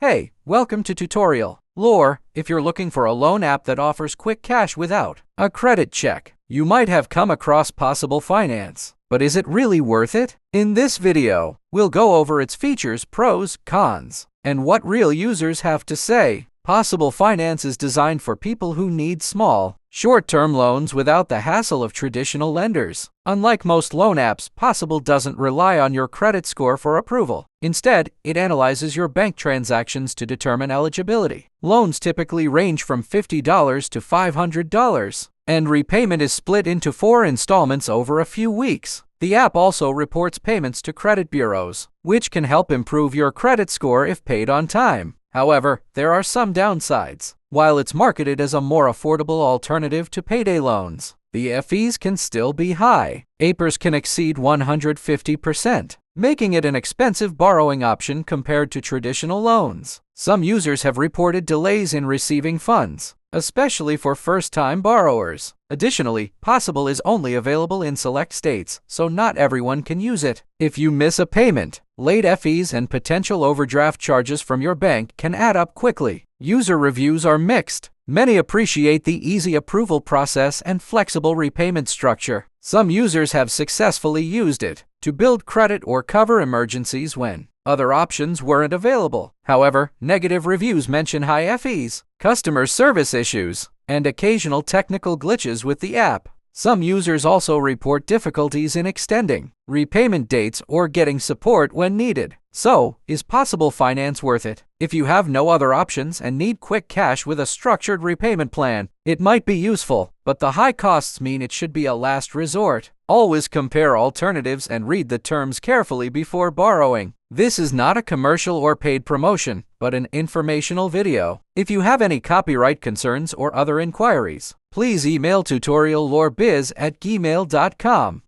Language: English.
Hey, welcome to Tutorial Lore. If you're looking for a loan app that offers quick cash without a credit check, you might have come across Possible Finance. But is it really worth it? In this video, we'll go over its features, pros, cons, and what real users have to say. Possible Finance is designed for people who need small, short-term loans without the hassle of traditional lenders. Unlike most loan apps, Possible doesn't rely on your credit score for approval. Instead, it analyzes your bank transactions to determine eligibility. Loans typically range from $50 to $500, and repayment is split into 4 installments over a few weeks. The app also reports payments to credit bureaus, which can help improve your credit score if paid on time. However, there are some downsides. While it's marketed as a more affordable alternative to payday loans, the fees can still be high. APRs can exceed 150%, making it an expensive borrowing option compared to traditional loans. Some users have reported delays in receiving funds, especially for first-time borrowers. Additionally, Possible is only available in select states, so not everyone can use it. If you miss a payment, late fees and potential overdraft charges from your bank can add up quickly. User reviews are mixed. Many appreciate the easy approval process and flexible repayment structure. Some users have successfully used it to build credit or cover emergencies when other options weren't available. However, negative reviews mention high fees, customer service issues, and occasional technical glitches with the app. Some users also report difficulties in extending repayment dates or getting support when needed. So, is Possible Finance worth it? If you have no other options and need quick cash with a structured repayment plan, it might be useful, but the high costs mean it should be a last resort. Always compare alternatives and read the terms carefully before borrowing. This is not a commercial or paid promotion, but an informational video. If you have any copyright concerns or other inquiries, please email tutoriallorebiz@gmail.com.